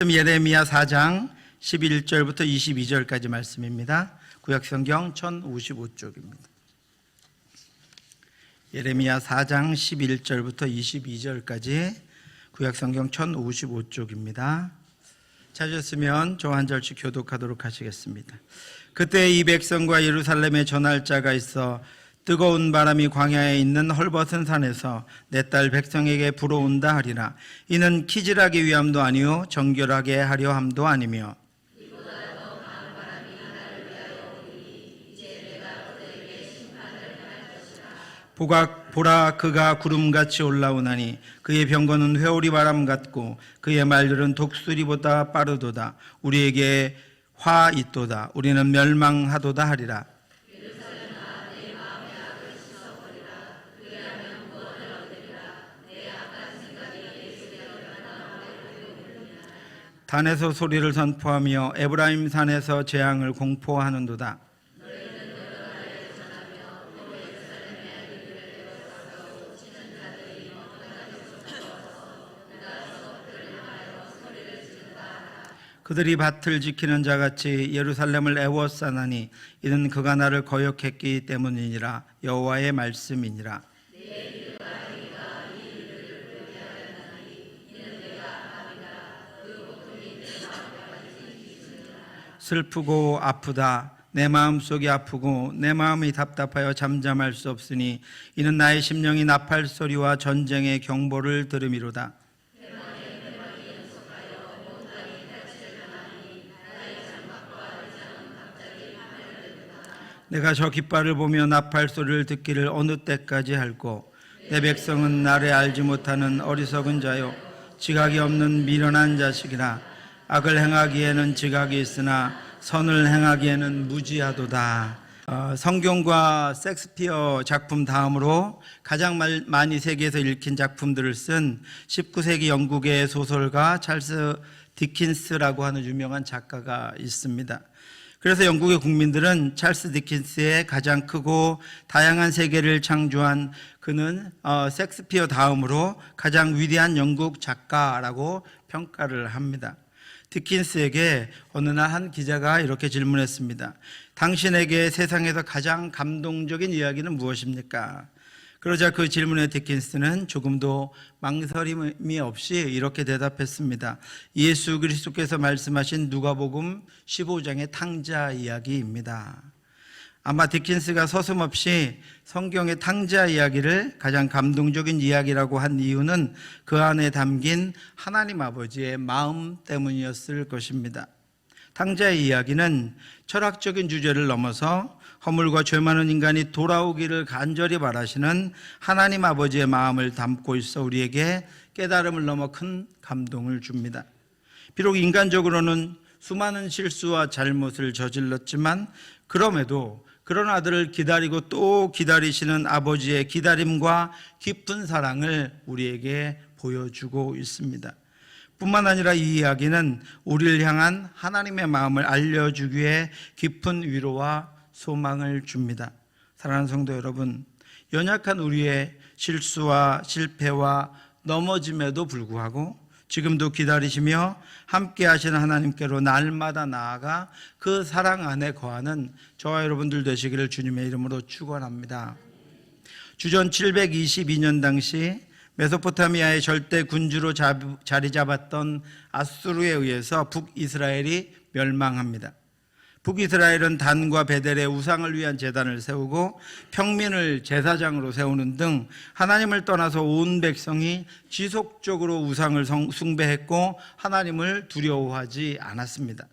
예레미야 4장 11절부터 22절까지 말씀입니다. 구약성경 1055쪽입니다. 예레미야 4장 11절부터 22절까지 구약성경 1055쪽입니다. 찾으셨으면 저 한 절씩 교독하도록 하시겠습니다. 그때 이 백성과 예루살렘에 전할 자가 있어 뜨거운 바람이 광야에 있는 헐벗은 산에서 내 딸 백성에게 불어온다 하리라. 이는 키질하기 위함도 아니요 정결하게 하려 함도 아니며 보라 그가 구름같이 올라오나니 그의 병거는 회오리 바람 같고 그의 말들은 독수리보다 빠르도다. 우리에게 화 있도다. 우리는 멸망하도다 하리라. 단에서 소리를 선포하며 에브라임 산에서 재앙을 공포하는도다. 그들이 밭을 지키는 자같이 예루살렘을 애워싸나니 이는 그가 나를 거역했기 때문이니라. 여호와의 말씀이니라. 슬프고 아프다. 내 마음속이 아프고 내 마음이 답답하여 잠잠할 수 없으니 이는 나의 심령이 나팔 소리와 전쟁의 경보를 들음이로다. 내가 저 깃발을 보며 나팔 소리를 듣기를 어느 때까지 할꼬. 내 백성은 나를 알지 못하는 어리석은 자요 지각이 없는 미련한 자식이라. 악을 행하기에는 지각이 있으나 선을 행하기에는 무지하도다. 성경과 셰익스피어 작품 다음으로 가장 많이 세계에서 읽힌 작품들을 쓴 19세기 영국의 소설가 찰스 디킨스라고 하는 유명한 작가가 있습니다. 그래서 영국의 국민들은 찰스 디킨스의 가장 크고 다양한 세계를 창조한 그는 셰익스피어 다음으로 가장 위대한 영국 작가라고 평가를 합니다. 디킨스에게 어느 날 한 기자가 이렇게 질문했습니다. 당신에게 세상에서 가장 감동적인 이야기는 무엇입니까? 그러자 그 질문에 디킨스는 조금도 망설임이 없이 이렇게 대답했습니다. 예수 그리스도께서 말씀하신 누가복음 15장의 탕자 이야기입니다. 아마 디킨스가 서슴없이 성경의 탕자 이야기를 가장 감동적인 이야기라고 한 이유는 그 안에 담긴 하나님 아버지의 마음 때문이었을 것입니다. 탕자의 이야기는 철학적인 주제를 넘어서 허물과 죄 많은 인간이 돌아오기를 간절히 바라시는 하나님 아버지의 마음을 담고 있어 우리에게 깨달음을 넘어 큰 감동을 줍니다. 비록 인간적으로는 수많은 실수와 잘못을 저질렀지만 그럼에도 그런 아들을 기다리고 또 기다리시는 아버지의 기다림과 깊은 사랑을 우리에게 보여주고 있습니다. 뿐만 아니라 이 이야기는 우리를 향한 하나님의 마음을 알려주기에 깊은 위로와 소망을 줍니다. 사랑하는 성도 여러분, 연약한 우리의 실수와 실패와 넘어짐에도 불구하고 지금도 기다리시며 함께 하시는 하나님께로 날마다 나아가 그 사랑 안에 거하는 저와 여러분들 되시기를 주님의 이름으로 축원합니다. 주전 722년 당시 메소포타미아의 절대 군주로 자리 잡았던 아수르에 의해서 북이스라엘이 멸망합니다. 북이스라엘은 단과 베델의 우상을 위한 제단을 세우고 평민을 제사장으로 세우는 등 하나님을 떠나서 온 백성이 지속적으로 우상을 숭배했고 하나님을 두려워하지 않았습니다.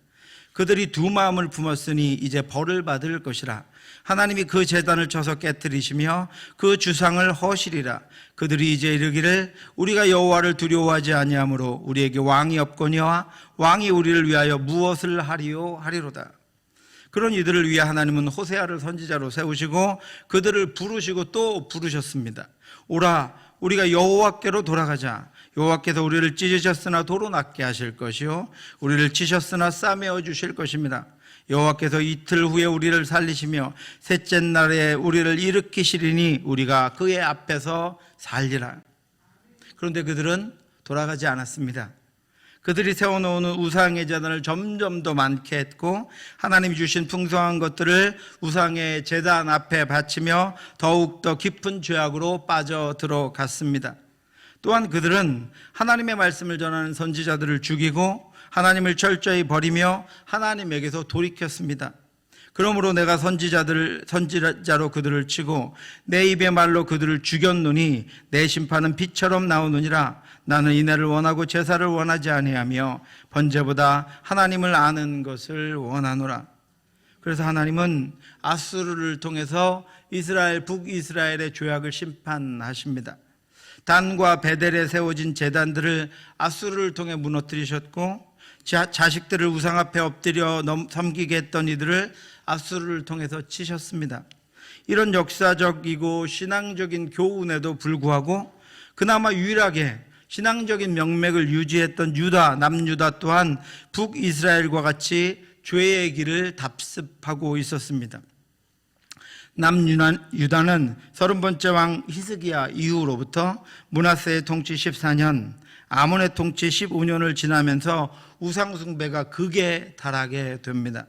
그들이 두 마음을 품었으니 이제 벌을 받을 것이라. 하나님이 그 제단을 쳐서 깨뜨리시며 그 주상을 허시리라. 그들이 이제 이르기를 우리가 여호와를 두려워하지 아니하므로 우리에게 왕이 없거니와 왕이 우리를 위하여 무엇을 하리요 하리로다. 그런 이들을 위해 하나님은 호세아를 선지자로 세우시고 그들을 부르시고 또 부르셨습니다. 오라 우리가 여호와께로 돌아가자. 여호와께서 우리를 찢으셨으나 도로 낫게 하실 것이요 우리를 치셨으나 싸매어 주실 것입니다. 여호와께서 이틀 후에 우리를 살리시며 셋째 날에 우리를 일으키시리니 우리가 그의 앞에서 살리라. 그런데 그들은 돌아가지 않았습니다. 그들이 세워놓은 우상의 재단을 점점 더 많게 했고 하나님이 주신 풍성한 것들을 우상의 재단 앞에 바치며 더욱더 깊은 죄악으로 빠져들어갔습니다. 또한 그들은 하나님의 말씀을 전하는 선지자들을 죽이고 하나님을 철저히 버리며 하나님에게서 돌이켰습니다. 그러므로 내가 선지자로 그들을 치고 내 입의 말로 그들을 죽였노니 내 심판은 빛처럼 나오느니라. 나는 인애를 원하고 제사를 원하지 아니하며 번제보다 하나님을 아는 것을 원하노라. 그래서 하나님은 아수르를 통해서 북이스라엘의 죄악을 심판하십니다. 단과 베델에 세워진 제단들을 아수르를 통해 무너뜨리셨고 자식들을 우상 앞에 엎드려 섬기게 했던 이들을 아수르를 통해서 치셨습니다. 이런 역사적이고 신앙적인 교훈에도 불구하고 그나마 유일하게 신앙적인 명맥을 유지했던 남유다 또한 북이스라엘과 같이 죄의 길을 답습하고 있었습니다. 남유다는 30번째 왕 히스기야 이후로부터 므낫세의 통치 14년, 아몬의 통치 15년을 지나면서 우상숭배가 극에 달하게 됩니다.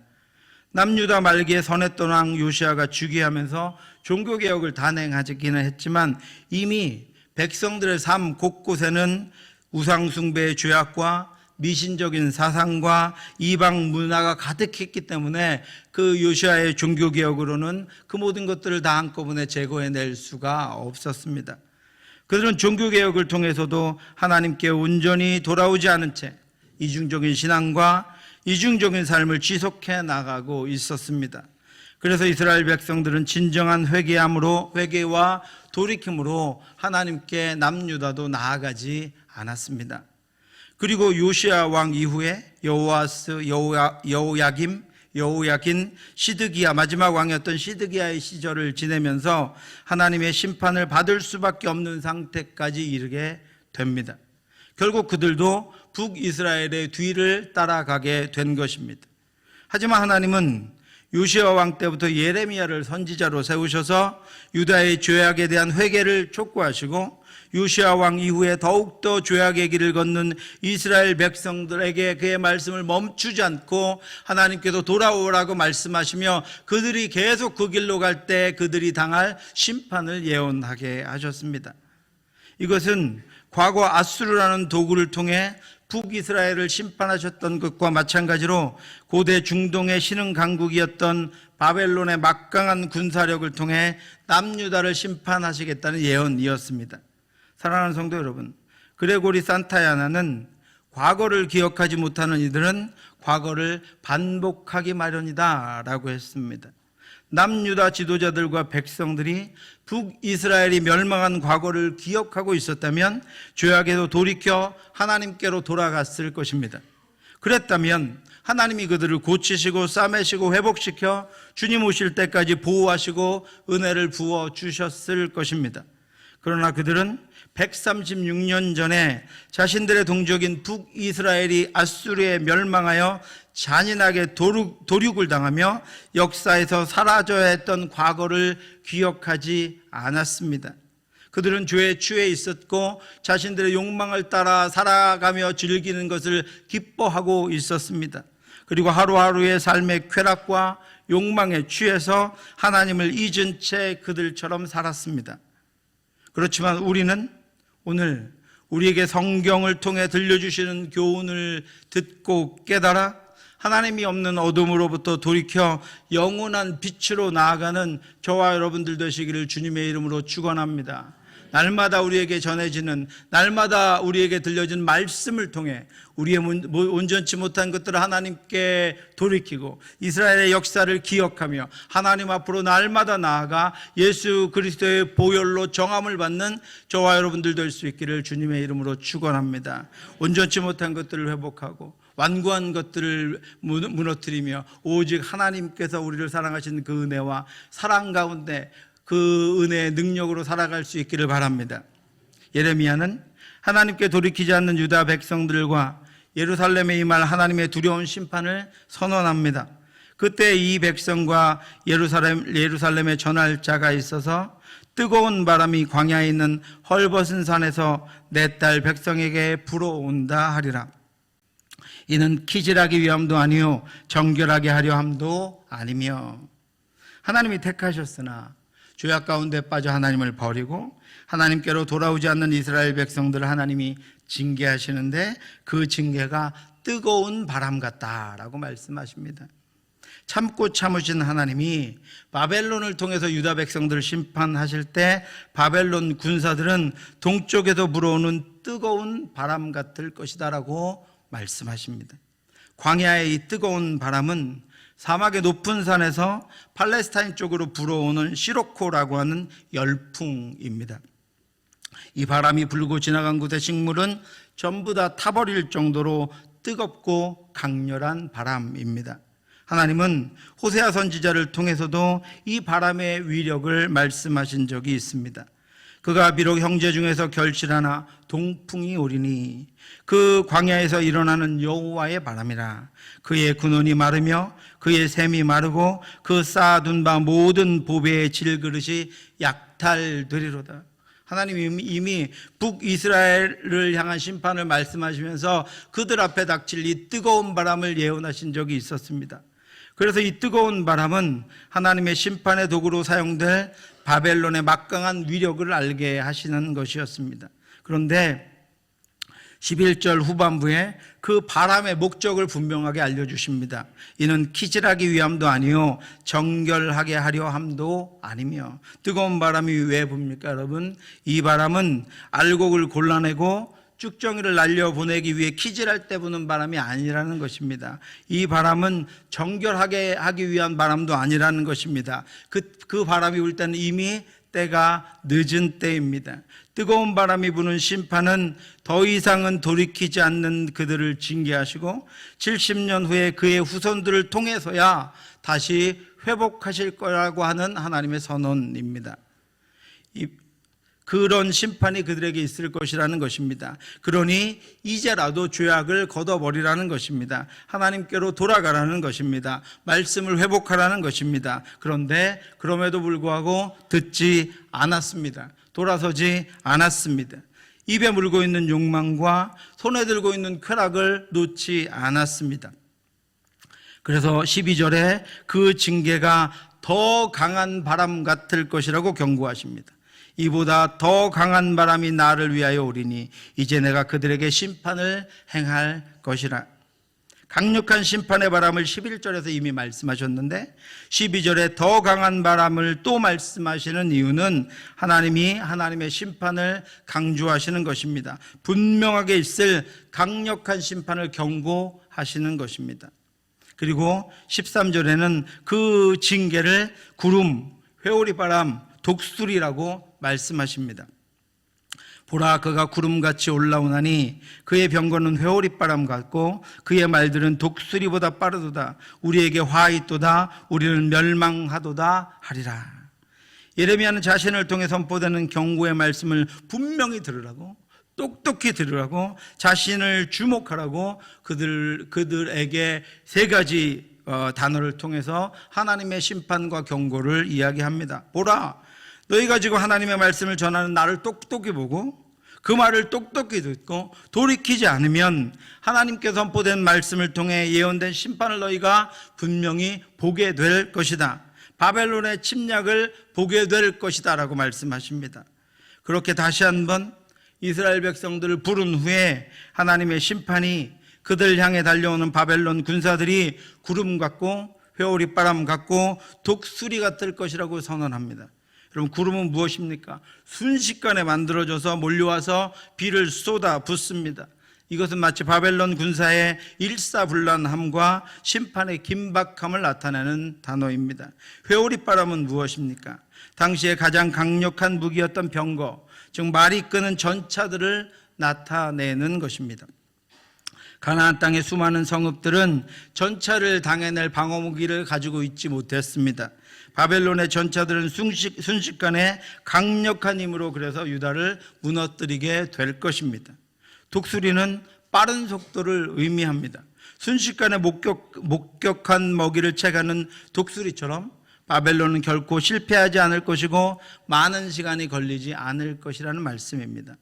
남유다 말기에 선했던 왕 요시아가 즉위하면서 종교개혁을 단행하기는 했지만 이미 백성들의 삶 곳곳에는 우상숭배의 죄악과 미신적인 사상과 이방 문화가 가득했기 때문에 그 요시아의 종교개혁으로는 그 모든 것들을 다 한꺼번에 제거해낼 수가 없었습니다. 그들은 종교개혁을 통해서도 하나님께 온전히 돌아오지 않은 채 이중적인 신앙과 이중적인 삶을 지속해 나가고 있었습니다. 그래서 이스라엘 백성들은 진정한 회개와 돌이킴으로 하나님께 남유다도 나아가지 않았습니다. 그리고 요시아 왕 이후에 여호아스, 여호야긴, 시드기야, 마지막 왕이었던 시드기야의 시절을 지내면서 하나님의 심판을 받을 수밖에 없는 상태까지 이르게 됩니다. 결국 그들도 북이스라엘의 뒤를 따라가게 된 것입니다. 하지만 하나님은 요시아 왕 때부터 예레미야를 선지자로 세우셔서 유다의 죄악에 대한 회개를 촉구하시고 요시아 왕 이후에 더욱더 죄악의 길을 걷는 이스라엘 백성들에게 그의 말씀을 멈추지 않고 하나님께서 돌아오라고 말씀하시며 그들이 계속 그 길로 갈 때 그들이 당할 심판을 예언하게 하셨습니다. 이것은 과거 아수르라는 도구를 통해 북이스라엘을 심판하셨던 것과 마찬가지로 고대 중동의 신흥 강국이었던 바벨론의 막강한 군사력을 통해 남유다를 심판하시겠다는 예언이었습니다. 사랑하는 성도 여러분, 그레고리 산타야나는 과거를 기억하지 못하는 이들은 과거를 반복하기 마련이다 라고 했습니다. 남유다 지도자들과 백성들이 북이스라엘이 멸망한 과거를 기억하고 있었다면 죄악에도 돌이켜 하나님께로 돌아갔을 것입니다. 그랬다면 하나님이 그들을 고치시고 싸매시고 회복시켜 주님 오실 때까지 보호하시고 은혜를 부어 주셨을 것입니다. 그러나 그들은 136년 전에 자신들의 동족인 북이스라엘이 아수르에 멸망하여 잔인하게 도륙을 당하며 역사에서 사라져야 했던 과거를 기억하지 않았습니다. 그들은 죄에 취해 있었고 자신들의 욕망을 따라 살아가며 즐기는 것을 기뻐하고 있었습니다. 그리고 하루하루의 삶의 쾌락과 욕망에 취해서 하나님을 잊은 채 그들처럼 살았습니다. 그렇지만 우리는 오늘 우리에게 성경을 통해 들려주시는 교훈을 듣고 깨달아 하나님이 없는 어둠으로부터 돌이켜 영원한 빛으로 나아가는 저와 여러분들 되시기를 주님의 이름으로 축원합니다. 날마다 우리에게 전해지는, 날마다 우리에게 들려진 말씀을 통해 우리의 온전치 못한 것들을 하나님께 돌이키고 이스라엘의 역사를 기억하며 하나님 앞으로 날마다 나아가 예수 그리스도의 보혈로 정함을 받는 저와 여러분들 될 수 있기를 주님의 이름으로 축원합니다. 온전치 못한 것들을 회복하고 완고한 것들을 무너뜨리며 오직 하나님께서 우리를 사랑하신 그 은혜와 사랑 가운데 그 은혜의 능력으로 살아갈 수 있기를 바랍니다. 예레미야는 하나님께 돌이키지 않는 유다 백성들과 예루살렘에 임할 하나님의 두려운 심판을 선언합니다. 그때 이 백성과 예루살렘에 전할 자가 있어서 뜨거운 바람이 광야에 있는 헐벗은 산에서 내 딸 백성에게 불어온다 하리라. 이는 키질하기 위함도 아니요 정결하게 하려 함도 아니며. 하나님이 택하셨으나 죄악 가운데 빠져 하나님을 버리고 하나님께로 돌아오지 않는 이스라엘 백성들을 하나님이 징계하시는데 그 징계가 뜨거운 바람 같다라고 말씀하십니다. 참고 참으신 하나님이 바벨론을 통해서 유다 백성들을 심판하실 때 바벨론 군사들은 동쪽에서 불어오는 뜨거운 바람 같을 것이다라고 말씀하십니다. 광야의 이 뜨거운 바람은 사막의 높은 산에서 팔레스타인 쪽으로 불어오는 시로코라고 하는 열풍입니다. 이 바람이 불고 지나간 곳의 식물은 전부 다 타버릴 정도로 뜨겁고 강렬한 바람입니다. 하나님은 호세아 선지자를 통해서도 이 바람의 위력을 말씀하신 적이 있습니다. 그가 비록 형제 중에서 결실하나 동풍이 오리니 그 광야에서 일어나는 여호와의 바람이라. 그의 근원이 마르며 그의 샘이 마르고 그 쌓아둔 바 모든 보배의 질그릇이 약탈되리로다. 하나님이 이미 북이스라엘을 향한 심판을 말씀하시면서 그들 앞에 닥칠 이 뜨거운 바람을 예언하신 적이 있었습니다. 그래서 이 뜨거운 바람은 하나님의 심판의 도구로 사용될 바벨론의 막강한 위력을 알게 하시는 것이었습니다. 그런데 11절 후반부에 그 바람의 목적을 분명하게 알려주십니다. 이는 키질하기 위함도 아니요 정결하게 하려 함도 아니며. 뜨거운 바람이 왜 붑니까 여러분? 이 바람은 알곡을 골라내고 쭉정이를 날려보내기 위해 키질할 때 부는 바람이 아니라는 것입니다. 이 바람은 정결하게 하기 위한 바람도 아니라는 것입니다. 그 바람이 불 때는 이미 때가 늦은 때입니다. 뜨거운 바람이 부는 심판은 더 이상은 돌이키지 않는 그들을 징계하시고 70년 후에 그의 후손들을 통해서야 다시 회복하실 거라고 하는 하나님의 선언입니다. 그런 심판이 그들에게 있을 것이라는 것입니다. 그러니 이제라도 죄악을 걷어버리라는 것입니다. 하나님께로 돌아가라는 것입니다. 말씀을 회복하라는 것입니다. 그런데 그럼에도 불구하고 듣지 않았습니다. 돌아서지 않았습니다. 입에 물고 있는 욕망과 손에 들고 있는 쾌락을 놓지 않았습니다. 그래서 12절에 그 징계가 더 강한 바람 같을 것이라고 경고하십니다. 이보다 더 강한 바람이 나를 위하여 오리니 이제 내가 그들에게 심판을 행할 것이라. 강력한 심판의 바람을 11절에서 이미 말씀하셨는데 12절에 더 강한 바람을 또 말씀하시는 이유는 하나님이 하나님의 심판을 강조하시는 것입니다. 분명하게 있을 강력한 심판을 경고하시는 것입니다. 그리고 13절에는 그 징계를 구름, 회오리바람, 독수리라고 말씀하십니다. 보라, 그가 구름같이 올라오나니 그의 병거는 회오리바람 같고 그의 말들은 독수리보다 빠르도다. 우리에게 화 있도다. 우리는 멸망하도다 하리라. 예레미야는 자신을 통해 선포되는 경고의 말씀을 분명히 들으라고, 똑똑히 들으라고, 자신을 주목하라고 그들에게 세 가지 단어를 통해서 하나님의 심판과 경고를 이야기합니다. 보라, 너희가 지금 하나님의 말씀을 전하는 나를 똑똑히 보고 그 말을 똑똑히 듣고 돌이키지 않으면 하나님께 선포된 말씀을 통해 예언된 심판을 너희가 분명히 보게 될 것이다. 바벨론의 침략을 보게 될 것이다 라고 말씀하십니다. 그렇게 다시 한번 이스라엘 백성들을 부른 후에 하나님의 심판이 그들 향해 달려오는 바벨론 군사들이 구름 같고 회오리바람 같고 독수리 같을 것이라고 선언합니다. 여러분, 구름은 무엇입니까? 순식간에 만들어져서 몰려와서 비를 쏟아 붓습니다. 이것은 마치 바벨론 군사의 일사불란함과 심판의 긴박함을 나타내는 단어입니다. 회오리바람은 무엇입니까? 당시에 가장 강력한 무기였던 병거, 즉 말이 끄는 전차들을 나타내는 것입니다. 가나안 땅의 수많은 성읍들은 전차를 당해낼 방어무기를 가지고 있지 못했습니다. 바벨론의 전차들은 순식간에 강력한 힘으로 그래서 유다를 무너뜨리게 될 것입니다. 독수리는 빠른 속도를 의미합니다. 순식간에 목격한 먹이를 채가는 독수리처럼 바벨론은 결코 실패하지 않을 것이고 많은 시간이 걸리지 않을 것이라는 말씀입니다.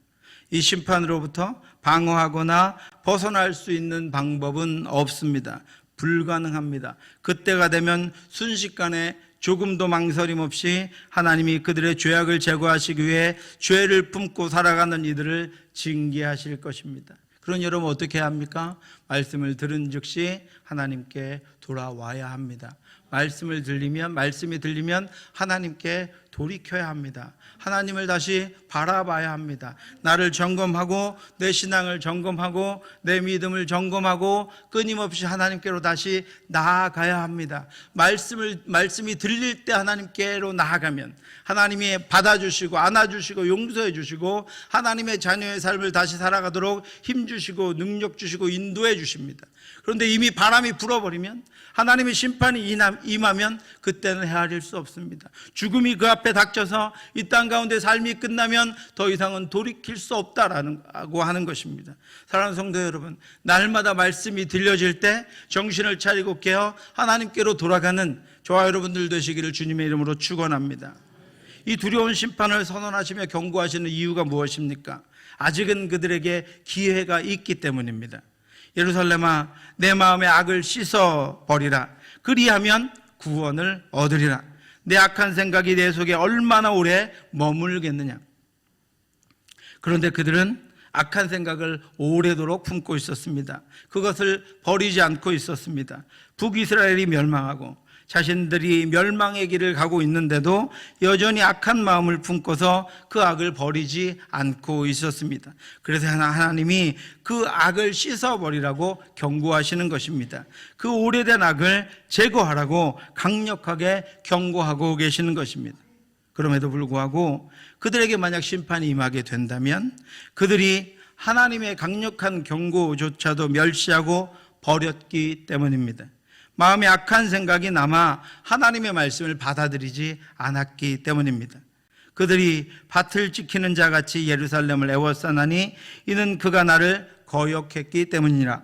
이 심판으로부터 방어하거나 벗어날 수 있는 방법은 없습니다. 불가능합니다. 그때가 되면 순식간에 조금도 망설임 없이 하나님이 그들의 죄악을 제거하시기 위해 죄를 품고 살아가는 이들을 징계하실 것입니다. 그런 여러분 어떻게 해야 합니까? 말씀을 들은 즉시 하나님께 돌아와야 합니다. 말씀이 들리면 하나님께 돌이켜야 합니다. 하나님을 다시 바라봐야 합니다. 나를 점검하고 내 신앙을 점검하고 내 믿음을 점검하고 끊임없이 하나님께로 다시 나아가야 합니다. 말씀이 들릴 때 하나님께로 나아가면 하나님이 받아주시고 안아주시고 용서해 주시고 하나님의 자녀의 삶을 다시 살아가도록 힘주시고 능력 주시고 인도해 주십니다. 그런데 이미 바람이 불어버리면 하나님의 심판이 임하면 그때는 헤아릴 수 없습니다. 죽음이 그 앞에 닥쳐서 이 땅 가운데 삶이 끝나면 더 이상은 돌이킬 수 없다라고 하는 것입니다. 사랑하는 성도 여러분, 날마다 말씀이 들려질 때 정신을 차리고 깨어 하나님께로 돌아가는 저와 여러분들 되시기를 주님의 이름으로 축원합니다. 이 두려운 심판을 선언하시며 경고하시는 이유가 무엇입니까? 아직은 그들에게 기회가 있기 때문입니다. 예루살렘아, 내 마음의 악을 씻어버리라. 그리하면 구원을 얻으리라. 내 악한 생각이 내 속에 얼마나 오래 머물겠느냐. 그런데 그들은 악한 생각을 오래도록 품고 있었습니다. 그것을 버리지 않고 있었습니다. 북이스라엘이 멸망하고 자신들이 멸망의 길을 가고 있는데도 여전히 악한 마음을 품고서 그 악을 버리지 않고 있었습니다. 그래서 하나님이 그 악을 씻어버리라고 경고하시는 것입니다. 그 오래된 악을 제거하라고 강력하게 경고하고 계시는 것입니다. 그럼에도 불구하고 그들에게 만약 심판이 임하게 된다면 그들이 하나님의 강력한 경고조차도 멸시하고 버렸기 때문입니다. 마음에 악한 생각이 남아 하나님의 말씀을 받아들이지 않았기 때문입니다. 그들이 밭을 지키는 자같이 예루살렘을 애워싸나니 이는 그가 나를 거역했기 때문이라.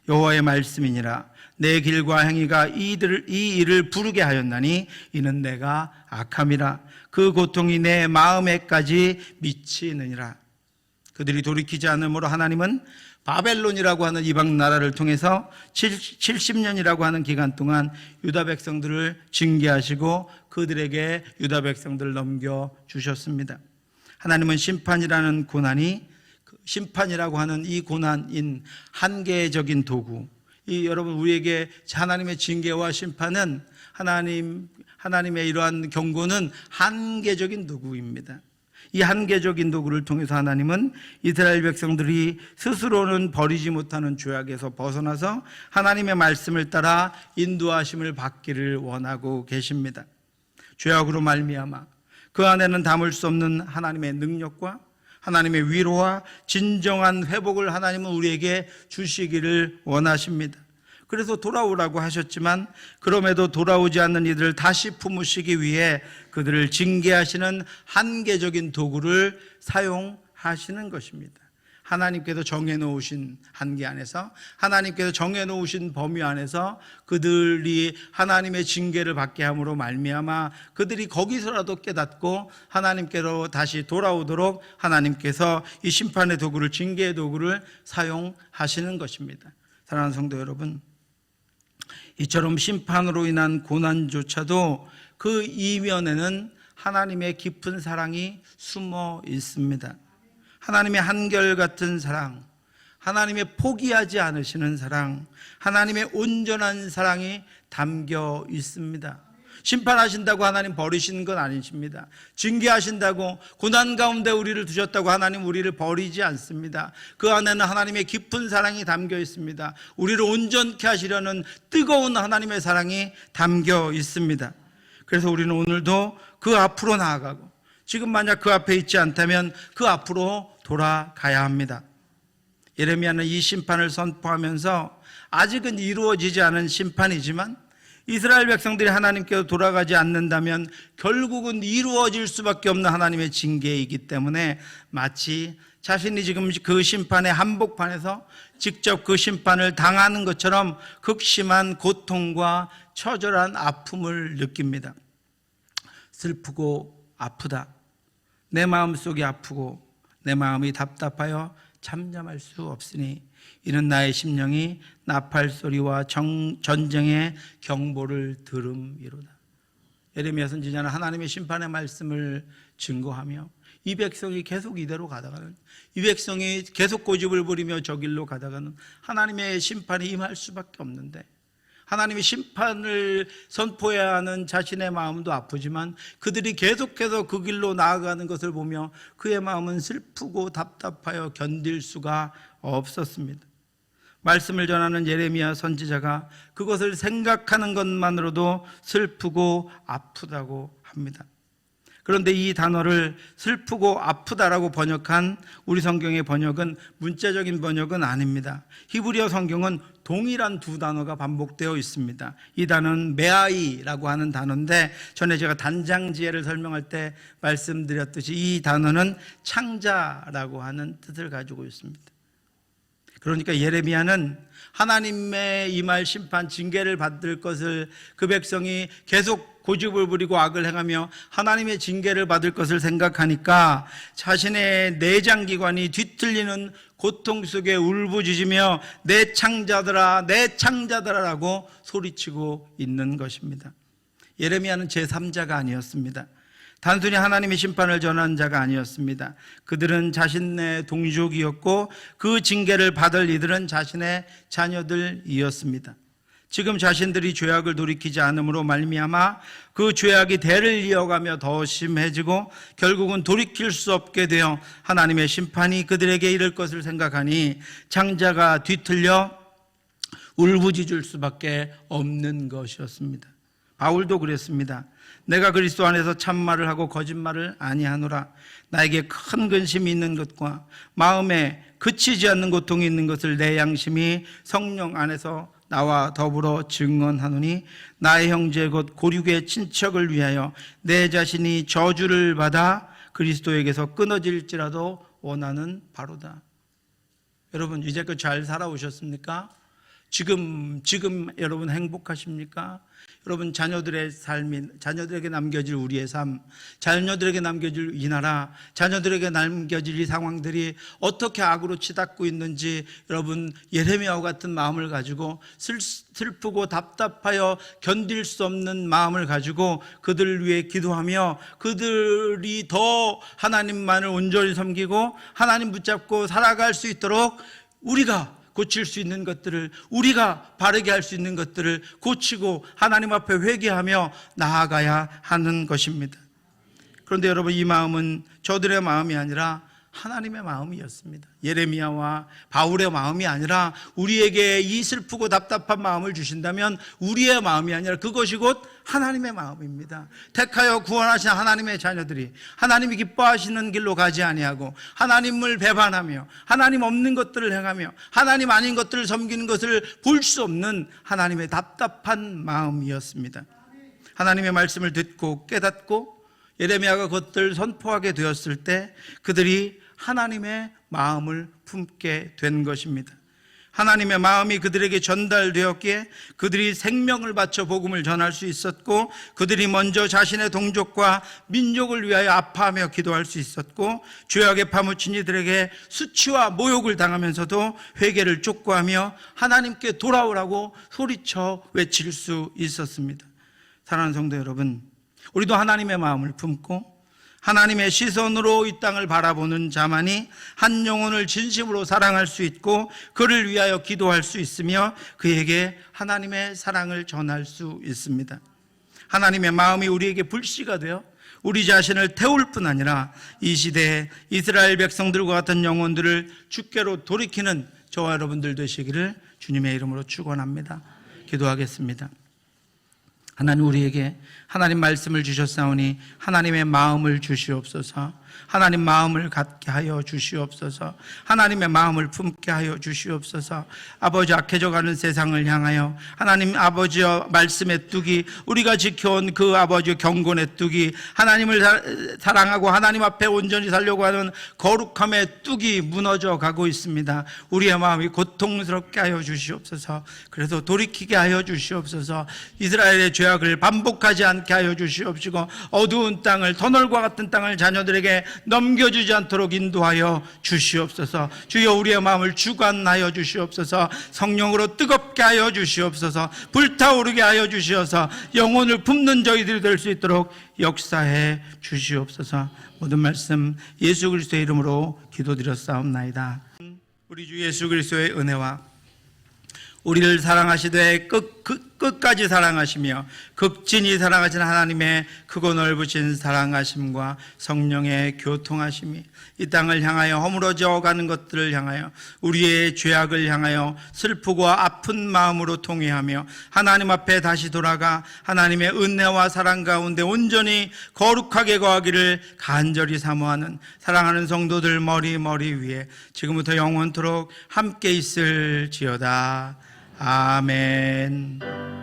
여호와의 말씀이니라. 내 길과 행위가 이 일을 부르게 하였나니 이는 내가 악함이라. 그 고통이 내 마음에까지 미치느니라. 그들이 돌이키지 않으므로 하나님은 바벨론이라고 하는 이방 나라를 통해서 70년이라고 하는 기간 동안 유다 백성들을 징계하시고 그들에게 유다 백성들을 넘겨주셨습니다. 하나님은 심판이라는 고난이, 심판이라고 하는 이 고난인 한계적인 도구, 여러분 우리에게 하나님의 징계와 심판은 하나님의 이러한 경고는 한계적인 도구입니다. 이 한계적인 도구를 통해서 하나님은 이스라엘 백성들이 스스로는 버리지 못하는 죄악에서 벗어나서 하나님의 말씀을 따라 인도하심을 받기를 원하고 계십니다. 죄악으로 말미암아 그 안에는 담을 수 없는 하나님의 능력과 하나님의 위로와 진정한 회복을 하나님은 우리에게 주시기를 원하십니다. 그래서 돌아오라고 하셨지만 그럼에도 돌아오지 않는 이들을 다시 품으시기 위해 그들을 징계하시는 한계적인 도구를 사용하시는 것입니다. 하나님께서 정해놓으신 한계 안에서, 하나님께서 정해놓으신 범위 안에서 그들이 하나님의 징계를 받게 함으로 말미암아 그들이 거기서라도 깨닫고 하나님께로 다시 돌아오도록 하나님께서 이 심판의 도구를, 징계의 도구를 사용하시는 것입니다. 사랑하는 성도 여러분, 이처럼 심판으로 인한 고난조차도 그 이면에는 하나님의 깊은 사랑이 숨어 있습니다. 하나님의 한결같은 사랑, 하나님의 포기하지 않으시는 사랑, 하나님의 온전한 사랑이 담겨 있습니다. 심판하신다고 하나님 버리시는 건 아니십니다. 징계하신다고 고난 가운데 우리를 두셨다고 하나님 우리를 버리지 않습니다. 그 안에는 하나님의 깊은 사랑이 담겨 있습니다. 우리를 온전케 하시려는 뜨거운 하나님의 사랑이 담겨 있습니다. 그래서 우리는 오늘도 그 앞으로 나아가고, 지금 만약 그 앞에 있지 않다면 그 앞으로 돌아가야 합니다. 예레미야는 이 심판을 선포하면서 아직은 이루어지지 않은 심판이지만 이스라엘 백성들이 하나님께로 돌아가지 않는다면 결국은 이루어질 수밖에 없는 하나님의 징계이기 때문에 마치 자신이 지금 그 심판의 한복판에서 직접 그 심판을 당하는 것처럼 극심한 고통과 처절한 아픔을 느낍니다. 슬프고 아프다. 내 마음속이 아프고 내 마음이 답답하여 잠잠할 수 없으니 이는 나의 심령이 나팔 소리와 전쟁의 경보를 들음이로다. 예레미야 선지자는 하나님의 심판의 말씀을 증거하며 이 백성이 계속 이대로 가다가는, 이 백성이 계속 고집을 부리며 저 길로 가다가는 하나님의 심판이 임할 수밖에 없는데, 하나님의 심판을 선포해야 하는 자신의 마음도 아프지만 그들이 계속해서 그 길로 나아가는 것을 보며 그의 마음은 슬프고 답답하여 견딜 수가 없었습니다. 말씀을 전하는 예레미야 선지자가 그것을 생각하는 것만으로도 슬프고 아프다고 합니다. 그런데 이 단어를 슬프고 아프다라고 번역한 우리 성경의 번역은 문자적인 번역은 아닙니다. 히브리어 성경은 동일한 두 단어가 반복되어 있습니다. 이 단어는 메아이라고 하는 단어인데, 전에 제가 단장지혜를 설명할 때 말씀드렸듯이 이 단어는 창자라고 하는 뜻을 가지고 있습니다. 그러니까 예레미야는 하나님의 임할 심판, 징계를 받을 것을, 그 백성이 계속 고집을 부리고 악을 행하며 하나님의 징계를 받을 것을 생각하니까 자신의 내장기관이 뒤틀리는 고통 속에 울부짖으며 내 창자들아, 내 창자들아라고 소리치고 있는 것입니다. 예레미야는 제3자가 아니었습니다. 단순히 하나님의 심판을 전한 자가 아니었습니다. 그들은 자신의 동족이었고 그 징계를 받을 이들은 자신의 자녀들이었습니다. 지금 자신들이 죄악을 돌이키지 않음으로 말미암아 그 죄악이 대를 이어가며 더 심해지고 결국은 돌이킬 수 없게 되어 하나님의 심판이 그들에게 이를 것을 생각하니 창자가 뒤틀려 울부짖을 수밖에 없는 것이었습니다. 바울도 그랬습니다. 내가 그리스도 안에서 참말을 하고 거짓말을 아니하노라. 나에게 큰 근심이 있는 것과 마음에 그치지 않는 고통이 있는 것을 내 양심이 성령 안에서 나와 더불어 증언하노니 나의 형제 곧 고륙의 친척을 위하여 내 자신이 저주를 받아 그리스도에게서 끊어질지라도 원하는 바로다. 여러분, 이제껏 잘 살아오셨습니까? 지금 여러분 행복하십니까? 여러분 자녀들의 삶이, 자녀들에게 남겨질 우리의 삶, 자녀들에게 남겨질 이 나라, 자녀들에게 남겨질 이 상황들이 어떻게 악으로 치닫고 있는지 여러분 예레미야와 같은 마음을 가지고 슬프고 답답하여 견딜 수 없는 마음을 가지고 그들을 위해 기도하며 그들이 더 하나님만을 온전히 섬기고 하나님 붙잡고 살아갈 수 있도록 우리가 고칠 수 있는 것들을, 우리가 바르게 할 수 있는 것들을 고치고 하나님 앞에 회개하며 나아가야 하는 것입니다. 그런데 여러분, 이 마음은 저들의 마음이 아니라 하나님의 마음이었습니다. 예레미야와 바울의 마음이 아니라 우리에게 이 슬프고 답답한 마음을 주신다면 우리의 마음이 아니라 그것이 곧 하나님의 마음입니다. 택하여 구원하신 하나님의 자녀들이 하나님이 기뻐하시는 길로 가지 아니하고 하나님을 배반하며 하나님 없는 것들을 행하며 하나님 아닌 것들을 섬기는 것을 볼 수 없는 하나님의 답답한 마음이었습니다. 하나님의 말씀을 듣고 깨닫고 예레미야가 그것들을 선포하게 되었을 때 그들이 하나님의 마음을 품게 된 것입니다. 하나님의 마음이 그들에게 전달되었기에 그들이 생명을 바쳐 복음을 전할 수 있었고 그들이 먼저 자신의 동족과 민족을 위하여 아파하며 기도할 수 있었고 죄악에 파묻힌 이들에게 수치와 모욕을 당하면서도 회개를 촉구하며 하나님께 돌아오라고 소리쳐 외칠 수 있었습니다. 사랑하는 성도 여러분, 우리도 하나님의 마음을 품고 하나님의 시선으로 이 땅을 바라보는 자만이 한 영혼을 진심으로 사랑할 수 있고 그를 위하여 기도할 수 있으며 그에게 하나님의 사랑을 전할 수 있습니다. 하나님의 마음이 우리에게 불씨가 되어 우리 자신을 태울 뿐 아니라 이 시대에 이스라엘 백성들과 같은 영혼들을 주께로 돌이키는 저와 여러분들 되시기를 주님의 이름으로 축원합니다. 기도하겠습니다. 하나님, 우리에게 하나님 말씀을 주셨사오니 하나님의 마음을 주시옵소서. 하나님 마음을 갖게 하여 주시옵소서. 하나님의 마음을 품게 하여 주시옵소서. 아버지, 악해져가는 세상을 향하여 하나님 아버지의 말씀의 뚝이, 우리가 지켜온 그 아버지의 경건의 뚝이, 하나님을 사랑하고 하나님 앞에 온전히 살려고 하는 거룩함의 뚝이 무너져 가고 있습니다. 우리의 마음이 고통스럽게 하여 주시옵소서. 그래서 돌이키게 하여 주시옵소서. 이스라엘의 죄악을 반복하지 않게 하여 주시옵시고 어두운 땅을, 터널과 같은 땅을 자녀들에게 길에 넘겨주지 않도록 인도하여 주시옵소서. 주여 우리의 마음을 주관하여 주시옵소서. 성령으로 뜨겁게 하여 주시옵소서. 불타오르게 하여 주시어서 영혼을 품는 저희들이 될 수 있도록 역사해 주시옵소서. 모든 말씀 예수 그리스도의 이름으로 기도드렸사옵나이다. 우리 주 예수 그리스도의 은혜와 우리를 사랑하시되 끝까지 사랑하시며 극진히 사랑하신 하나님의 크고 넓으신 사랑하심과 성령의 교통하심이 이 땅을 향하여 허물어져 가는 것들을 향하여 우리의 죄악을 향하여 슬프고 아픈 마음으로 통회하며 하나님 앞에 다시 돌아가 하나님의 은혜와 사랑 가운데 온전히 거룩하게 거하기를 간절히 사모하는 사랑하는 성도들 머리 위에 지금부터 영원토록 함께 있을지어다. 아멘.